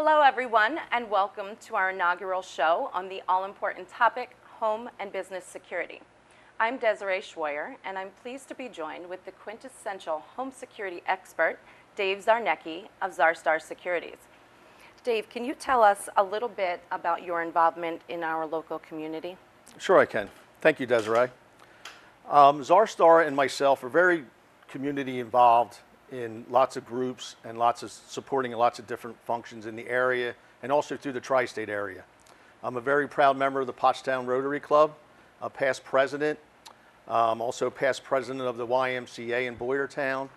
Hello everyone, and welcome to our inaugural show on the all-important topic, home and business security. I'm Desiree Schwoyer, and I'm pleased to be joined with the quintessential home security expert, Dave Czarnecki of Czarstar Securities. Dave, can you tell us a little bit about your involvement in our local community? Sure I can. Thank you, Desiree. Czarstar and myself are very community involved in lots of groups and supporting lots of different functions in the area and also through the tri-state area. I'm a very proud member of the Pottstown Rotary Club, a past president, also past president of the YMCA in Boyertown.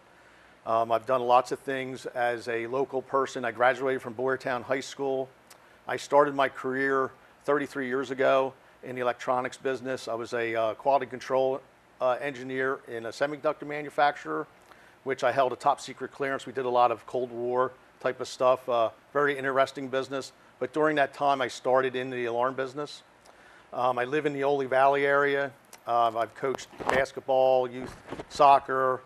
I've done lots of things as a local person. I graduated from Boyertown High School. I started my career 33 years ago in the electronics business. I was a quality control engineer in a semiconductor manufacturer, which I held a top secret clearance. We did a lot of Cold War type of stuff, very interesting business. But during that time, I started in the alarm business. I live in the Ole Valley area. I've coached basketball, youth soccer.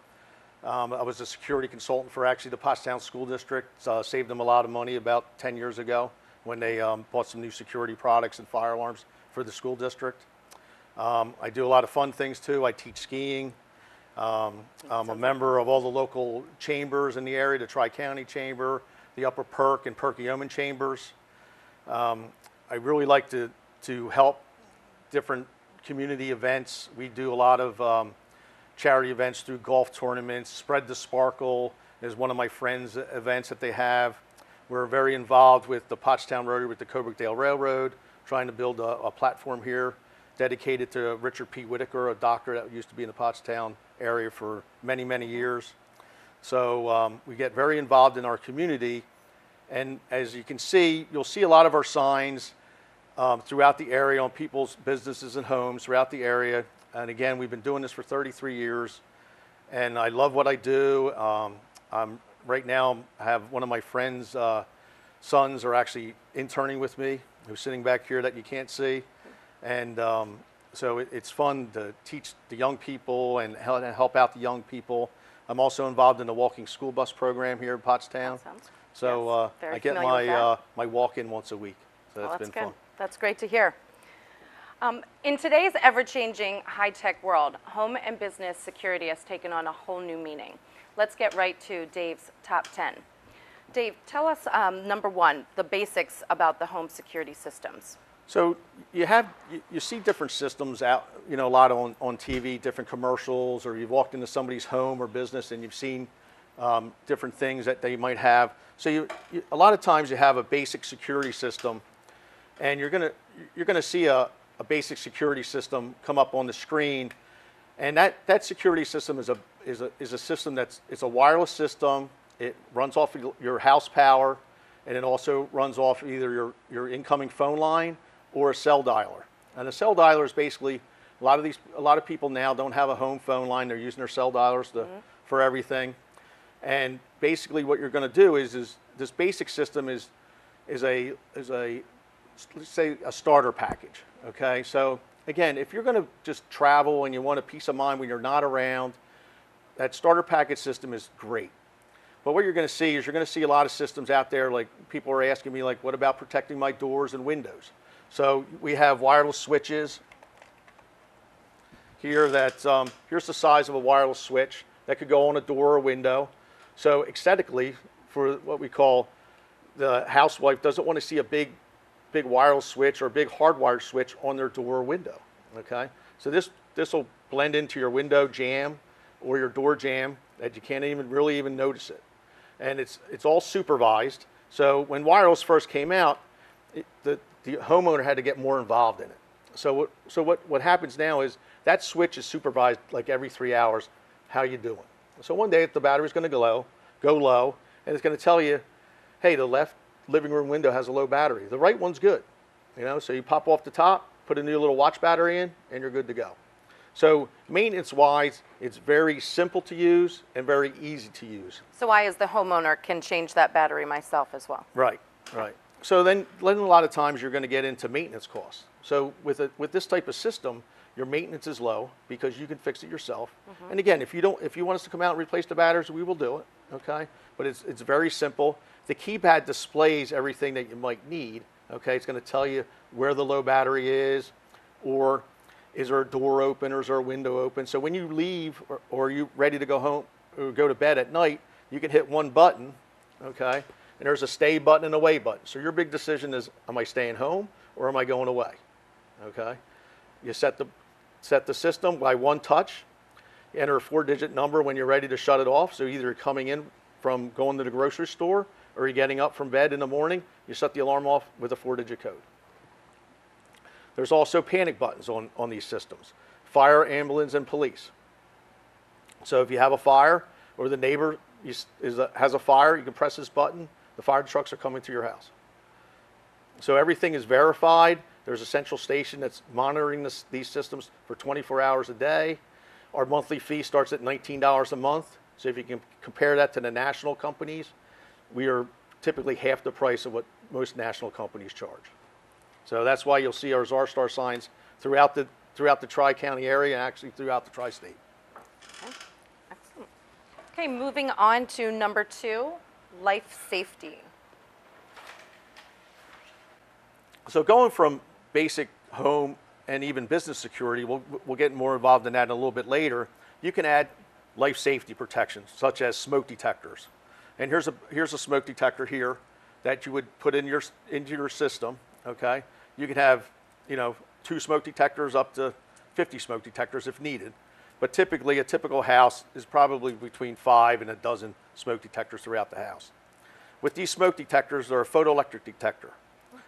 I was a security consultant for actually the Pottstown School District. Saved them a lot of money about 10 years ago when they bought some new security products and fire alarms for the school district. I do a lot of fun things too. I teach skiing. I'm a member of all the local chambers in the area, the Tri-County Chamber, the Upper Perk and Perkiomen chambers. I really like to help different community events. We do a lot of charity events through golf tournaments. Spread the Sparkle is one of my friends' events that they have. We're very involved with the Pottstown Rotary with the Cobrickdale Railroad, trying to build a platform here dedicated to Richard P. Whitaker, a doctor that used to be in the Pottstown area for many, many years. So we get very involved in our community. And as you can see, you'll see a lot of our signs throughout the area on people's businesses and homes throughout the area. And again, we've been doing this for 33 years. And I love what I do. Right now, I have one of my friends' sons are actually interning with me, who's sitting back here that you can't see. And so it's fun to teach the young people and help out the young people. I'm also involved in the walking school bus program here in Pottstown. So yes, I get my walk-in once a week. So that's been fun. That's great to hear. In today's ever-changing high-tech world, home and business security has taken on a whole new meaning. Let's get right to Dave's top 10. Dave, tell us, number one, the basics about the home security systems. So you see different systems out, a lot on TV, different commercials, or you've walked into somebody's home or business and you've seen different things that they might have. So a lot of times you have a basic security system, and you're gonna see a basic security system come up on the screen, and that security system is a system it's a wireless system. It runs off your house power, and it also runs off either your incoming phone line or a cell dialer. And a cell dialer is basically, a lot of people now don't have a home phone line. They're using their cell dialers for everything. And basically what you're going to do is this basic system is let's say a starter package, okay? So again, if you're going to just travel and you want a peace of mind when you're not around, that starter package system is great. But what you're going to see is a lot of systems out there, like people are asking me, like, what about protecting my doors and windows? So we have wireless switches here that, here's the size of a wireless switch that could go on a door or a window. So aesthetically, for what we call the housewife doesn't want to see a big wireless switch or a big hardwired switch on their door or window, okay? So this will blend into your window jamb or your door jamb that you can't really even notice it. And it's all supervised. So when wireless first came out, the homeowner had to get more involved in it. So what happens now is that switch is supervised like every 3 hours. How you doing? So one day if the battery's going to go low, and it's going to tell you, hey, the left living room window has a low battery. The right one's good. So you pop off the top, put a new little watch battery in, and you're good to go. So maintenance-wise, it's very simple to use and very easy to use. So I, as the homeowner, can change that battery myself as well? Right. So then a lot of times you're going to get into maintenance costs. So with this type of system, your maintenance is low because you can fix it yourself. And again, if you want us to come out and replace the batteries, we will do it. Okay, but it's very simple. The keypad displays everything that you might need. Okay, it's going to tell you where the low battery is, or is there a door open, or is there a window open. So when you leave, or you ready to go home or go to bed at night, you can hit one button. Okay. And there's a stay button and a away button. So your big decision is, am I staying home or am I going away? Okay. You set the system by one touch. You enter a 4-digit number when you're ready to shut it off. So either you're coming in from going to the grocery store or you're getting up from bed in the morning, you set the alarm off with a 4-digit code. There's also panic buttons on these systems. Fire, ambulance, and police. So if you have a fire or the neighbor has a fire, you can press this button. The fire trucks are coming to your house. So everything is verified. There's a central station that's monitoring these systems for 24 hours a day. Our monthly fee starts at $19 a month. So if you can compare that to the national companies, we are typically half the price of what most national companies charge. So that's why you'll see our Czarstar signs throughout the Tri-County area and actually throughout the Tri-State. Okay. Excellent. Okay, moving on to number 2. Life safety. So going from basic home and even business security, we'll get more involved in that a little bit later. You can add life safety protections such as smoke detectors. And here's a smoke detector here that you would put into your system. Okay, you can have 2 smoke detectors up to 50 smoke detectors if needed. But typically, a typical house is probably between 5 and a dozen smoke detectors throughout the house. With these smoke detectors, they're a photoelectric detector.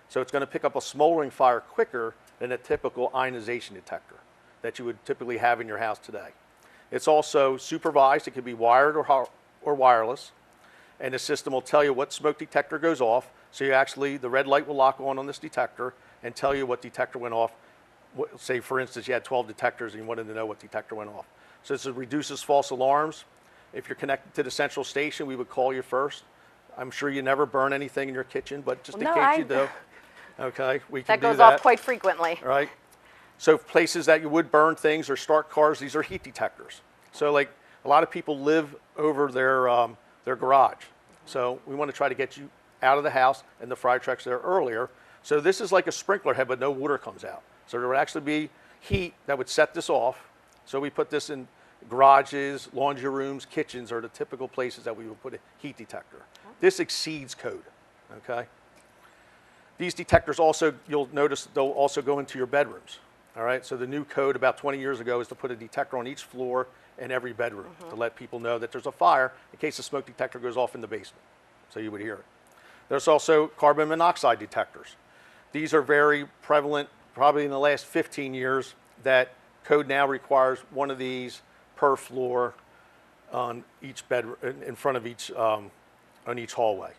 So it's going to pick up a smoldering fire quicker than a typical ionization detector that you would typically have in your house today. It's also supervised. It can be wired or wireless. And the system will tell you what smoke detector goes off. So the red light will lock on this detector and tell you what detector went off. Say, for instance, you had 12 detectors and you wanted to know what detector went off. So this reduces false alarms. If you're connected to the central station, we would call you first. I'm sure you never burn anything in your kitchen, but just in case you do, okay, we can do that. That goes off quite frequently. Right. So places that you would burn things or start cars, these are heat detectors. So like a lot of people live over their garage. So we want to try to get you out of the house and the fire trucks there earlier. So this is like a sprinkler head, but no water comes out. So there would actually be heat that would set this off. So we put this in garages, laundry rooms, kitchens are the typical places that we would put a heat detector. This exceeds code, okay? These detectors also, you'll notice they'll also go into your bedrooms, all right? So the new code about 20 years ago is to put a detector on each floor and every bedroom to let people know that there's a fire in case the smoke detector goes off in the basement. So you would hear it. There's also carbon monoxide detectors. These are very prevalent, probably in the last 15 years, that code now requires one of these per floor on each bedroom, in front of each, on each hallway.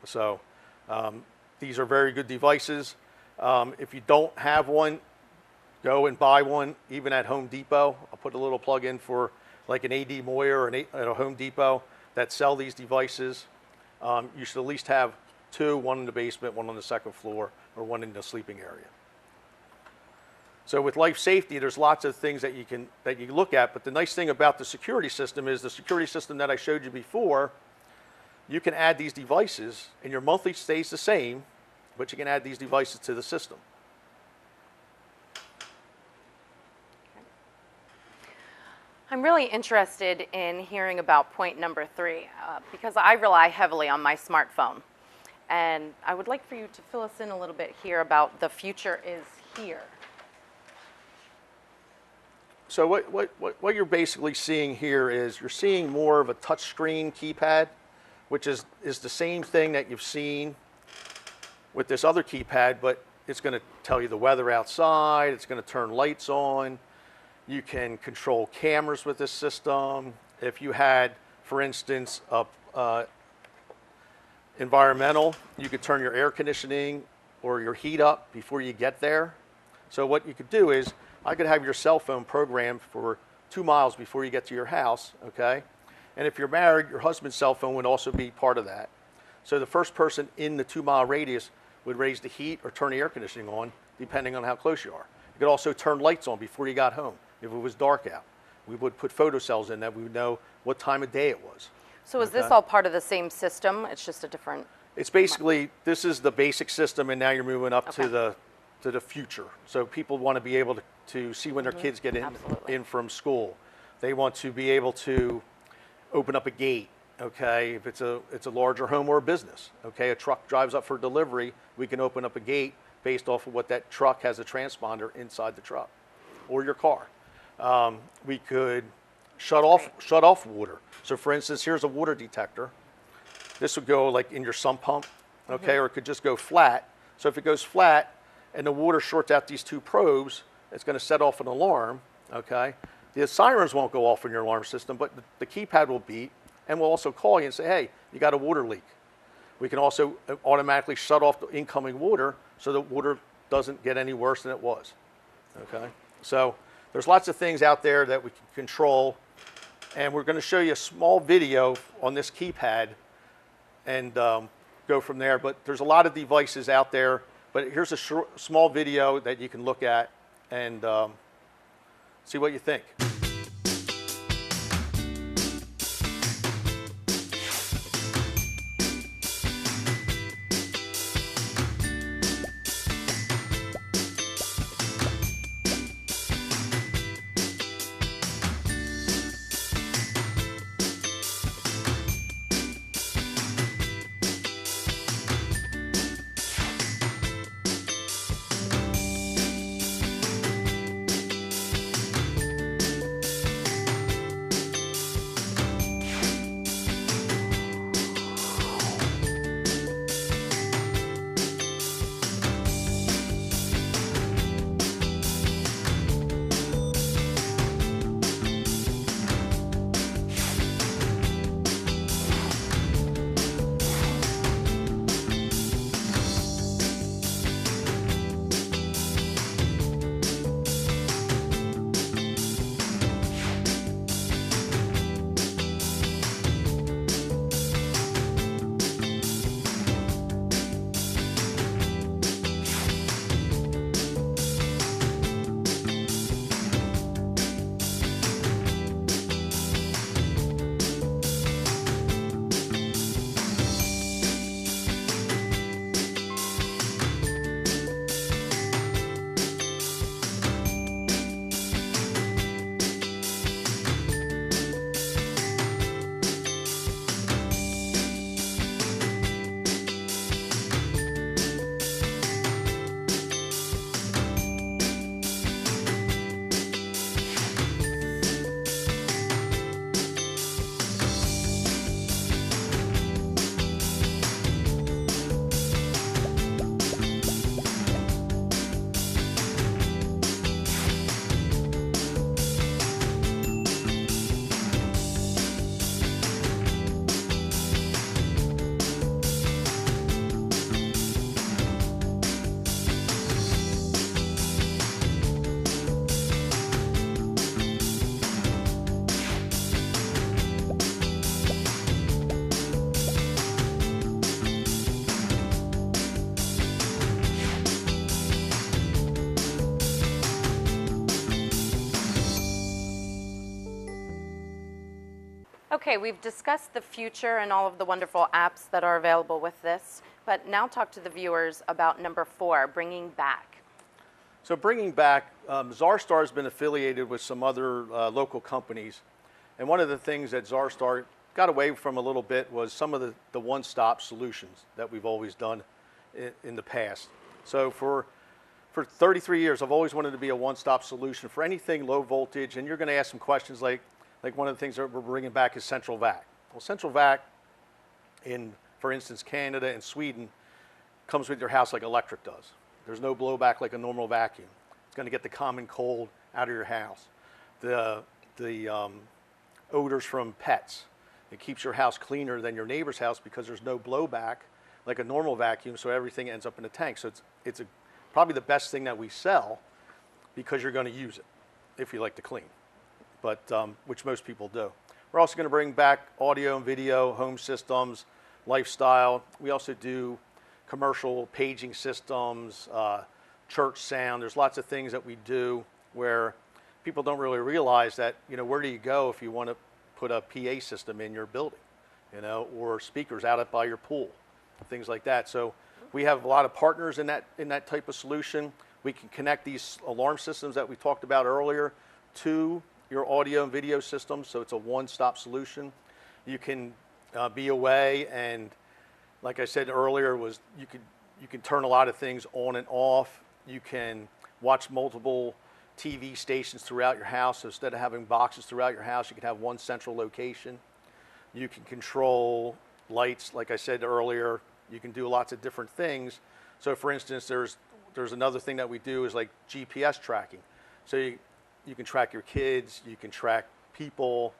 So these are very good devices. If you don't have one, go and buy one, even at Home Depot. I'll put a little plug in for like an AD Moyer or at a Home Depot that sell these devices. You should at least have 2, one in the basement, one on the second floor, or one in the sleeping area. So with life safety, there's lots of things that you can look at, but the nice thing about the security system is the security system that I showed you before, you can add these devices and your monthly stays the same, but you can add these devices to the system. I'm really interested in hearing about point number 3 because I rely heavily on my smartphone. And I would like for you to fill us in a little bit here about the future is here. So what you're basically seeing here is you're seeing more of a touchscreen keypad, which is the same thing that you've seen with this other keypad, but it's going to tell you the weather outside, it's going to turn lights on. You can control cameras with this system. If you had, for instance, environmental, you could turn your air conditioning or your heat up before you get there. So what you could do is, I could have your cell phone programmed for 2 miles before you get to your house, okay? And if you're married, your husband's cell phone would also be part of that. So the first person in the 2-mile radius would raise the heat or turn the air conditioning on, depending on how close you are. You could also turn lights on before you got home if it was dark out. We would put photocells in that we would know what time of day it was. So is this all part of the same system? It's just a different... It's basically, this is the basic system, and now you're moving up to the future. So people want to be able to see when their kids get in from school. They want to be able to open up a gate, okay? If it's a larger home or a business, okay? A truck drives up for delivery, we can open up a gate based off of what that truck has a transponder inside the truck, or your car. We could shut off water. So for instance, here's a water detector. This would go like in your sump pump, okay? Or it could just go flat. So if it goes flat and the water shorts out these two probes, it's going to set off an alarm, okay? The sirens won't go off in your alarm system, but the keypad will beep, and we'll also call you and say, hey, you got a water leak. We can also automatically shut off the incoming water so the water doesn't get any worse than it was, okay? So there's lots of things out there that we can control, and we're going to show you a small video on this keypad and go from there. But there's a lot of devices out there, but here's a small video that you can look at and see what you think. Okay, we've discussed the future and all of the wonderful apps that are available with this, but now talk to the viewers about number 4, bringing back. So bringing back, Czarstar has been affiliated with some other local companies, and one of the things that Czarstar got away from a little bit was some of the one-stop solutions that we've always done in the past. So for 33 years, I've always wanted to be a one-stop solution for anything low voltage, and you're going to ask some questions like one of the things that we're bringing back is central vac. Well, central vac in, for instance, Canada and Sweden comes with your house like electric does. There's no blowback like a normal vacuum. It's going to get the common cold out of your house. The odors from pets. It keeps your house cleaner than your neighbor's house because there's no blowback like a normal vacuum, so everything ends up in a tank. So it's probably the best thing that we sell because you're going to use it if you like to clean, but which most people do. We're also going to bring back audio and video, home systems, lifestyle. We also do commercial paging systems, church sound. There's lots of things that we do where people don't really realize that, where do you go if you want to put a PA system in your building, or speakers out by your pool, things like that. So we have a lot of partners in that type of solution. We can connect these alarm systems that we talked about earlier to your audio and video systems, so it's a one-stop solution. You can be away, and like I said earlier, you can turn a lot of things on and off. You can watch multiple TV stations throughout your house. So instead of having boxes throughout your house, you can have one central location. You can control lights, like I said earlier. You can do lots of different things. So for instance, there's another thing that we do is like GPS tracking. So you can track your kids, you can track people,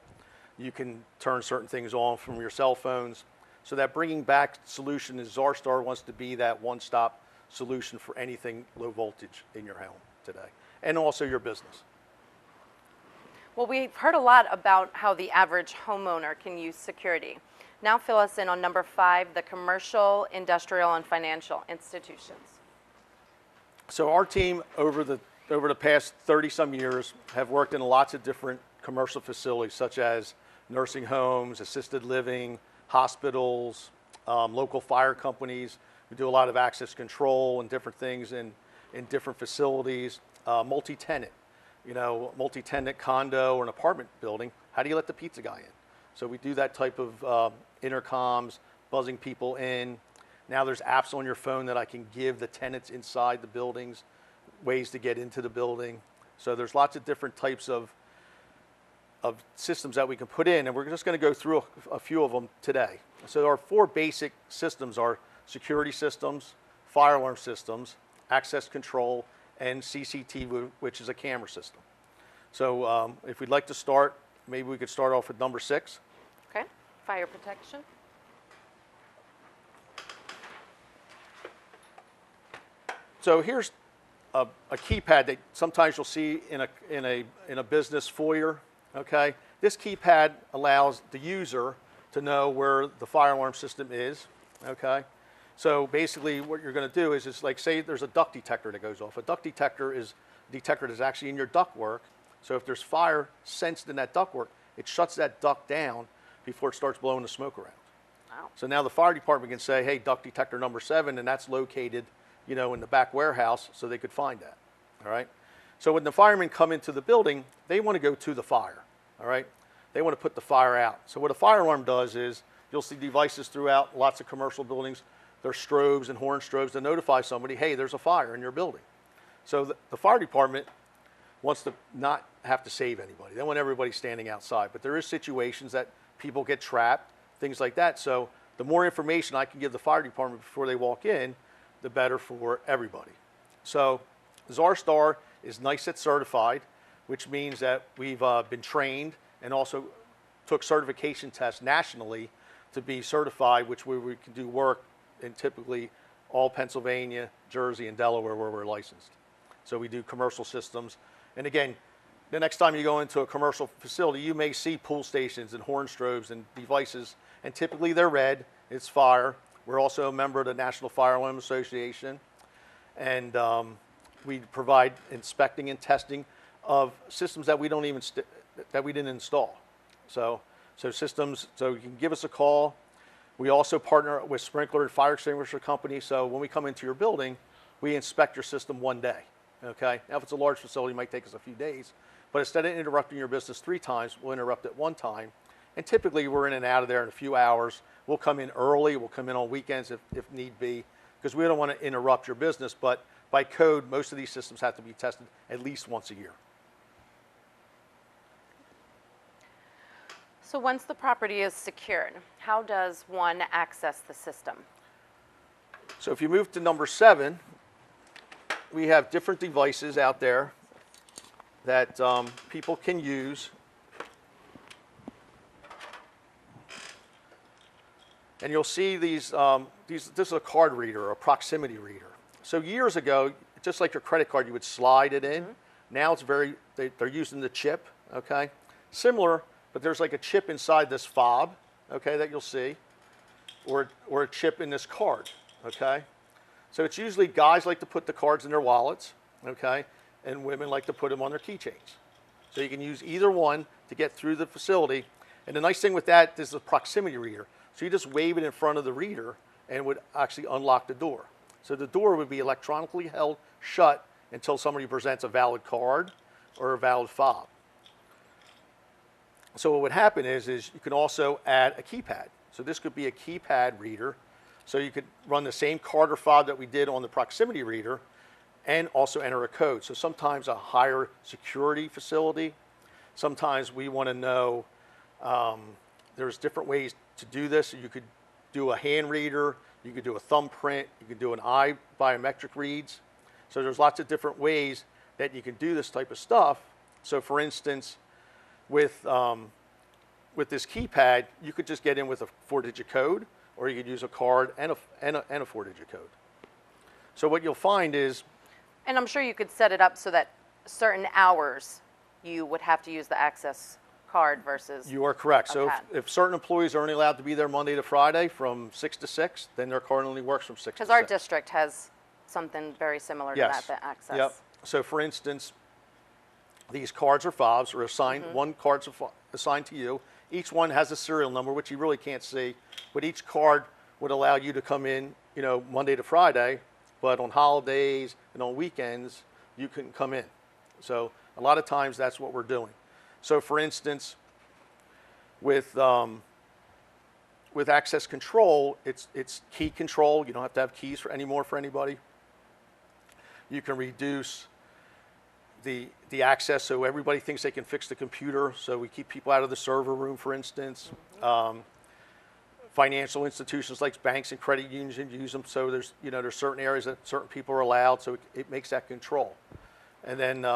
you can turn certain things on from your cell phones. So that bringing back solution is Czarstar wants to be that one-stop solution for anything low voltage in your home today, and also your business. Well, we've heard a lot about how the average homeowner can use security. Now fill us in on number 5, the commercial, industrial, and financial institutions. So our team over the past 30-some years have worked in lots of different commercial facilities, such as nursing homes, assisted living, hospitals, local fire companies. We do a lot of access control and different things in different facilities, multi-tenant, multi-tenant condo or an apartment building. How do you let the pizza guy in? So we do that type of intercoms, buzzing people in. Now there's apps on your phone that I can give the tenants inside the buildings, ways to get into the building. So there's lots of different types of systems that we can put in, and we're just going to go through a few of them today. So our 4 basic systems are security systems, fire alarm systems, access control, and CCTV, which is a camera system. So if we'd like to start, maybe we could start off with number 6. Okay, fire protection. So here's a keypad that sometimes you'll see in a business foyer. Okay, this keypad allows the user to know where the fire alarm system is. Okay, so basically what you're going to do is it's like, say there's a duct detector that goes off. A duct detector is a detector that's actually in your ductwork. So if there's fire sensed in that ductwork, it shuts that duct down before it starts blowing the smoke around. Wow. So now the fire department can say, hey, duct detector number 7, and that's located, in the back warehouse, so they could find that. All right. So when the firemen come into the building, they want to go to the fire. All right. They want to put the fire out. So what a fire alarm does is you'll see devices throughout lots of commercial buildings. There's strobes and horn strobes to notify somebody, hey, there's a fire in your building. So the fire department wants to not have to save anybody. They want everybody standing outside. But there is situations that people get trapped, things like that. So the more information I can give the fire department before they walk in, the better for everybody. So Czarstar is NICET certified, which means that we've been trained and also took certification tests nationally to be certified, which we can do work in typically all Pennsylvania, Jersey, and Delaware where we're licensed. So we do commercial systems. And again, the next time you go into a commercial facility, you may see pool stations and horn strobes and devices, and typically they're red, it's fire. We're also a member of the National Fire Alarm Association, and we provide inspecting and testing of systems that we don't even that we didn't install. So systems. So you can give us a call. We also partner with sprinkler and fire extinguisher companies. So when we come into your building, we inspect your system one day. Okay. Now if it's a large facility, it might take us a few days, but instead of interrupting your business 3 times, we'll interrupt it 1 time. And typically we're in and out of there in a few hours. We'll come in early. We'll come in on weekends if need be, because we don't want to interrupt your business. But by code, most of these systems have to be tested at least once a year. So once the property is secured, how does one access the system? So if you move to number 7, we have different devices out there that people can use. And you'll see this is a card reader, or a proximity reader. So years ago, just like your credit card, you would slide it in. Mm-hmm. Now it's they're using the chip, okay? Similar, but there's like a chip inside this fob, okay, that you'll see, or a chip in this card, okay? So it's usually guys like to put the cards in their wallets, okay, and women like to put them on their keychains. So you can use either one to get through the facility. And the nice thing with that is a proximity reader. So you just wave it in front of the reader and it would actually unlock the door. So the door would be electronically held shut until somebody presents a valid card or a valid fob. So what would happen is you can also add a keypad. So this could be a keypad reader. So you could run the same card or fob that we did on the proximity reader and also enter a code. So sometimes a higher security facility, sometimes we want to know, there's different ways to do this. You could do a hand reader, you could do a thumbprint, you could do an eye biometric reads. So there's lots of different ways that you can do this type of stuff. So for instance, with this keypad, you could just get in with a 4-digit code, or you could use a card and a 4-digit code. So what you'll find is, And I'm sure you could set it up so that certain hours you would have to use the access card versus. you are correct. So Okay. if certain employees are only allowed to be there Monday to Friday from 6 to 6, then their card only works from 6 to 6. Because our district has something very similar to Yes. that, the access. Yep. So for instance, these cards or fobs are assigned, one card's assigned to you. Each one has a serial number, which you really can't see, but each card would allow you to come in, you know, Monday to Friday, but on holidays and on weekends, you couldn't come in. So a lot of times that's what we're doing. So for instance, with access control, it's key control. You don't have to have keys anymore for anybody. You can reduce the access so everybody thinks they can fix the computer. So we keep people out of the server room, for instance. Financial institutions like banks and credit unions use them. So there's certain areas that certain people are allowed. So it makes that control. And then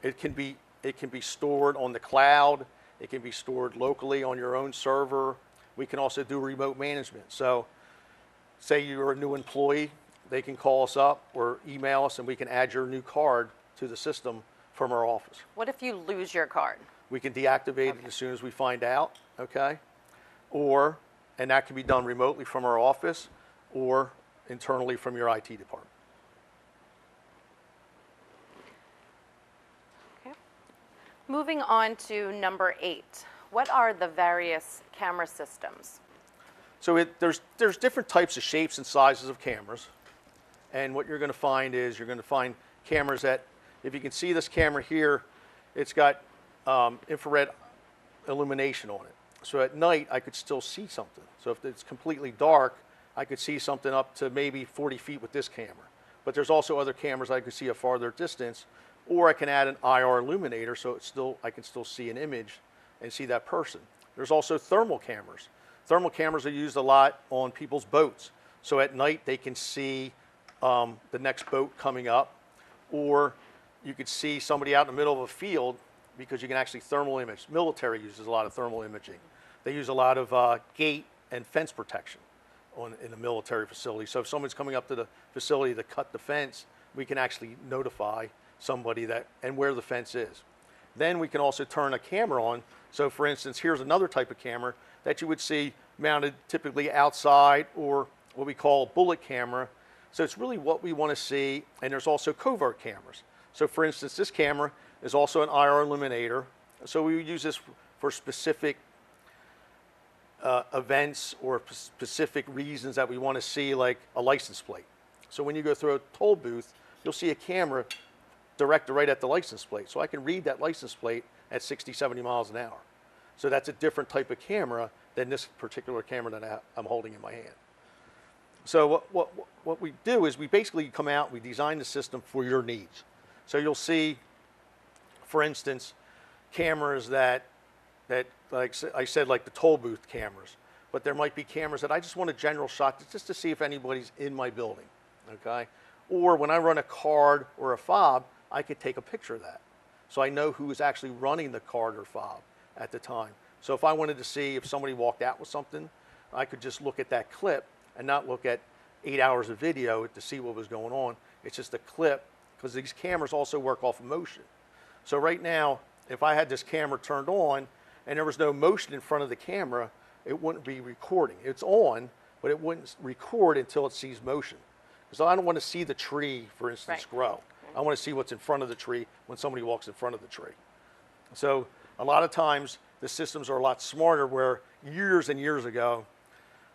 it can be stored on the cloud. It can be stored locally on your own server. We can also do remote management. So say you're a new employee, they can call us up or email us and we can add your new card to the system from our office. What if you lose your card? We can deactivate it as soon as we find out, okay? And that can be done remotely from our office or internally from your IT department. Okay. Moving on to number 8. What are the various camera systems? So there's different types of shapes and sizes of cameras. And what you're going to find is you're going to find cameras that, if you can see this camera here, it's got infrared illumination on it. So at night, I could still see something. So if it's completely dark, I could see something up to maybe 40 feet with this camera. But there's also other cameras I can see a farther distance, or I can add an IR illuminator so I can still see an image and see that person. There's also thermal cameras. Thermal cameras are used a lot on people's boats. So at night, they can see the next boat coming up, or you could see somebody out in the middle of a field because you can actually thermal image. Military uses a lot of thermal imaging. They use a lot of gate and fence protection in the military facility. So if someone's coming up to the facility to cut the fence, we can actually notify somebody and where the fence is. Then we can also turn a camera on. So for instance, here's another type of camera that you would see mounted typically outside, or what we call a bullet camera. So it's really what we want to see. And there's also covert cameras. So for instance, this camera is also an IR illuminator. So we would use this for specific events or specific reasons that we want to see, like a license plate. So when you go through a toll booth, you'll see a camera directed right at the license plate. So I can read that license plate at 60, 70 miles an hour. So that's a different type of camera than this particular camera that I'm holding in my hand. So what we do is we basically come out, we design the system for your needs. So you'll see, for instance, cameras that like I said, like the toll booth cameras. But there might be cameras that I just want a general shot just to see if anybody's in my building, okay? Or when I run a card or a fob, I could take a picture of that. So I know who is actually running the card or fob at the time. So if I wanted to see if somebody walked out with something, I could just look at that clip and not look at 8 hours of video to see what was going on. It's just a clip, because these cameras also work off of motion. So right now, if I had this camera turned on and there was no motion in front of the camera, it wouldn't be recording. It's on, but it wouldn't record until it sees motion. So I don't want to see the tree, for instance, Right. grow. I want to see what's in front of the tree when somebody walks in front of the tree. So a lot of times the systems are a lot smarter where years and years ago,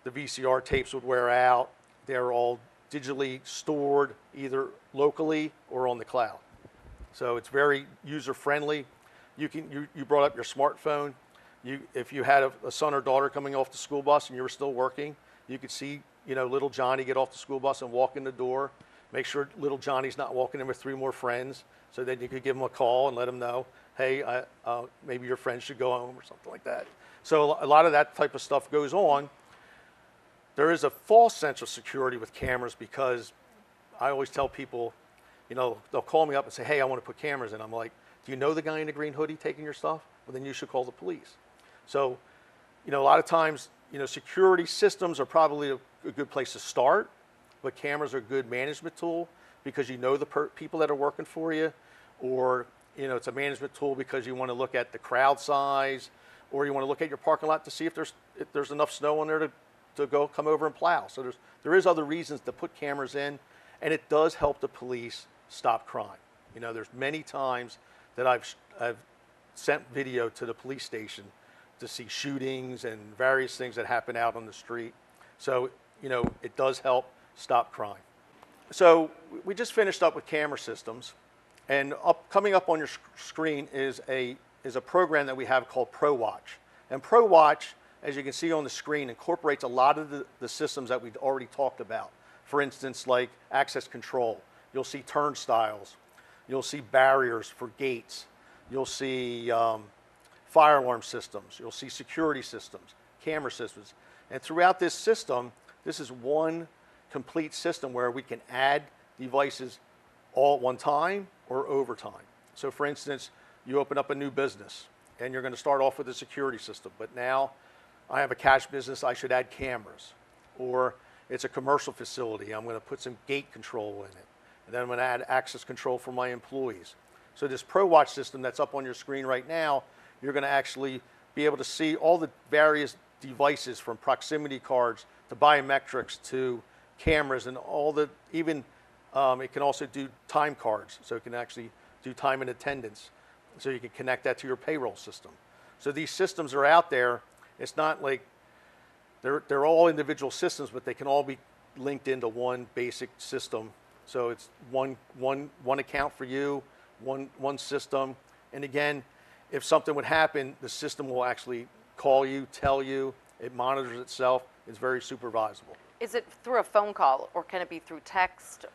the VCR tapes would wear out. They're all digitally stored either locally or on the cloud. So it's very user-friendly. You brought up your smartphone. If you had a son or daughter coming off the school bus and you were still working, you could see, little Johnny get off the school bus and walk in the door. Make sure little Johnny's not walking in with 3 more friends, so then you could give him a call and let him know, hey, maybe your friends should go home or something like that. So a lot of that type of stuff goes on. There is a false sense of security with cameras because I always tell people, they'll call me up and say, hey, I want to put cameras in. I'm like, do you know the guy in the green hoodie taking your stuff? Well, then you should call the police. So, a lot of times, security systems are probably a good place to start, but cameras are a good management tool because you know the people that are working for you, or, it's a management tool because you want to look at the crowd size, or you want to look at your parking lot to see if there's enough snow on there to come over and plow. So there is other reasons to put cameras in, and it does help the police stop crime. There's many times that I've sent video to the police station to see shootings and various things that happen out on the street. So, it does help stop crime. So we just finished up with camera systems, and coming up on your screen is a program that we have called ProWatch. And ProWatch, as you can see on the screen, incorporates a lot of the systems that we've already talked about. For instance, like access control. You'll see turnstiles. You'll see barriers for gates. You'll see fire alarm systems. You'll see security systems, camera systems. And throughout this system, this is one complete system where we can add devices all at one time or over time. So for instance, you open up a new business and you're going to start off with a security system, but now I have a cash business, I should add cameras. Or it's a commercial facility, I'm going to put some gate control in it. And then I'm going to add access control for my employees. So this ProWatch system that's up on your screen right now, you're going to actually be able to see all the various devices from proximity cards to biometrics to cameras and all the, even it can also do time cards. So it can actually do time and attendance. So you can connect that to your payroll system. So these systems are out there. It's not like they're all individual systems, but they can all be linked into one basic system. So it's one account for you, one system. And again, if something would happen, the system will actually call you, tell you, it monitors itself. It's very supervisable. Is it through a phone call, or can it be through text?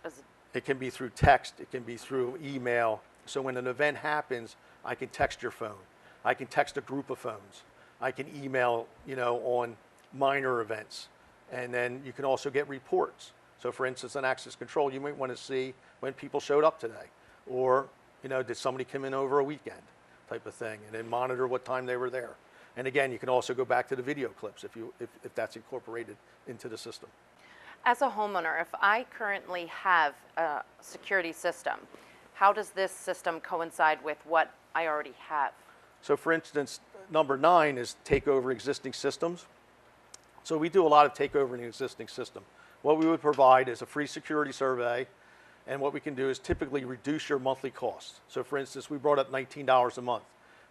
It can be through text. It can be through email. So when an event happens, I can text your phone. I can text a group of phones. I can email, on minor events. And then you can also get reports. So for instance, on access control, you might want to see when people showed up today. Or, did somebody come in over a weekend type of thing, and then monitor what time they were there. And again, you can also go back to the video clips if that's incorporated into the system. As a homeowner, if I currently have a security system, how does this system coincide with what I already have? So for instance, number 9 is take over existing systems. So we do a lot of takeover in an existing system. What we would provide is a free security survey, and what we can do is typically reduce your monthly costs. So for instance, we brought up $19 a month.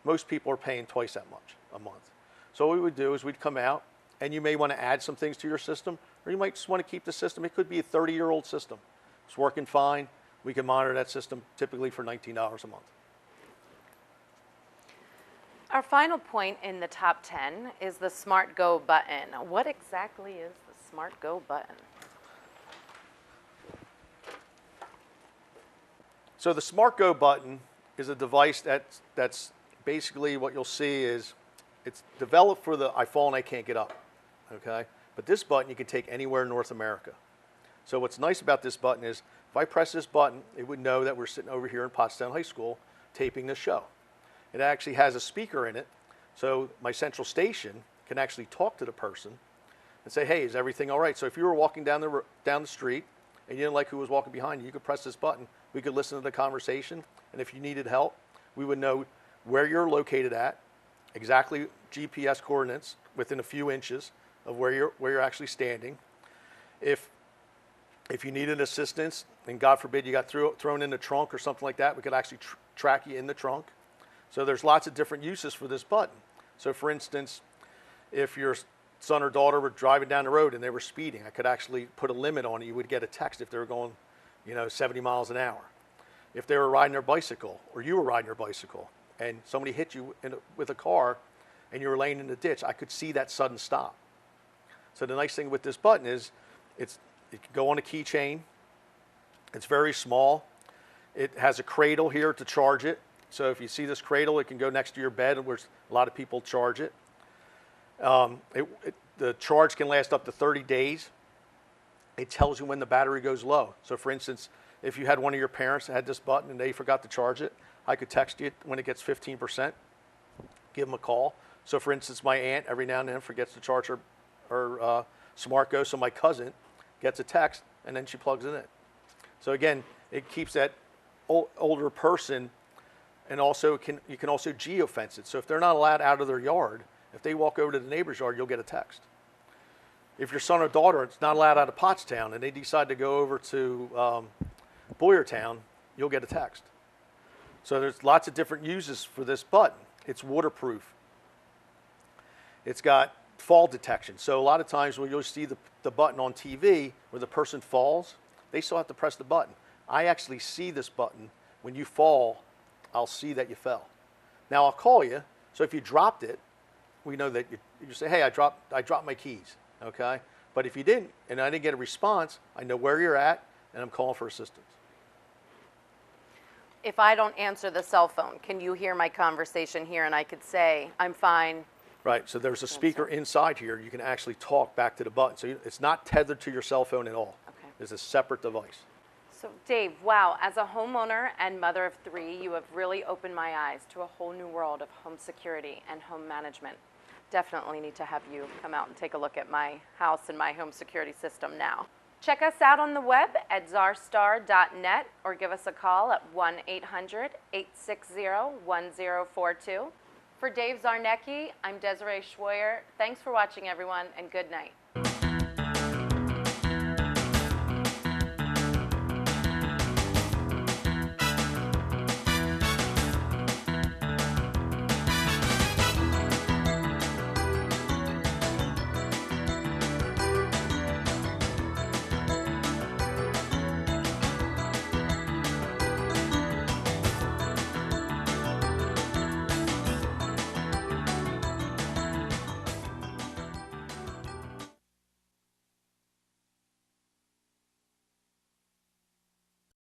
Most people are paying twice that much a month. So what we would do is we'd come out, and you may want to add some things to your system, or you might just want to keep the system. It could be a 30-year-old system. It's working fine. We can monitor that system typically for $19 a month. Our final point in the top 10 is the Smart Go button. What exactly is the Smart Go button? So the Smart Go button is a device that's basically what you'll see is it's developed for the I fall and I can't get up, okay? But this button you can take anywhere in North America. So what's nice about this button is if I press this button, it would know that we're sitting over here in Pottstown High School taping this show. It actually has a speaker in it, so my central station can actually talk to the person and say, hey, is everything all right? So if you were walking down the street and you didn't like who was walking behind you, you could press this button. We could listen to the conversation, and if you needed help, we would know where you're located at, exactly GPS coordinates within a few inches of where you're actually standing. If If you needed assistance, and God forbid you got thrown in the trunk or something like that, we could actually track you in the trunk. So there's lots of different uses for this button. So for instance, if your son or daughter were driving down the road and they were speeding, I could actually put a limit on it. You would get a text if they were going, 70 miles an hour. If they were riding their bicycle, or you were riding your bicycle, and somebody hit you with a car, and you were laying in the ditch, I could see that sudden stop. So the nice thing with this button is it can go on a keychain. It's very small. It has a cradle here to charge it. So if you see this cradle, it can go next to your bed, where a lot of people charge it. The charge can last up to 30 days. It tells you when the battery goes low. So for instance, if you had one of your parents that had this button and they forgot to charge it, I could text you when it gets 15%, give them a call. So for instance, my aunt every now and then forgets to charge her Smart Go, so my cousin gets a text and then she plugs it in. So again, it keeps that older person, and also you can also geofence it. So if they're not allowed out of their yard, if they walk over to the neighbor's yard, you'll get a text. If your son or daughter is not allowed out of Pottstown and they decide to go over to Boyertown, you'll get a text. So there's lots of different uses for this button. It's waterproof. It's got fall detection. So a lot of times when you'll see the button on TV where the person falls, they still have to press the button. I actually see this button. When you fall, I'll see that you fell. Now I'll call you. So if you dropped it, we know that you say, hey, I dropped my keys, okay? But if you didn't, and I didn't get a response, I know where you're at, and I'm calling for assistance. If I don't answer the cell phone, can you hear my conversation here and I could say, I'm fine? Right, so there's a speaker inside here. You can actually talk back to the button. So it's not tethered to your cell phone at all. Okay. It's a separate device. So Dave, wow, as a homeowner and mother of 3, you have really opened my eyes to a whole new world of home security and home management. Definitely need to have you come out and take a look at my house and my home security system now. Check us out on the web at czarstar.net or give us a call at 1-800-860-1042. For Dave Czarnecki, I'm Desiree Schwoyer. Thanks for watching, everyone, and good night.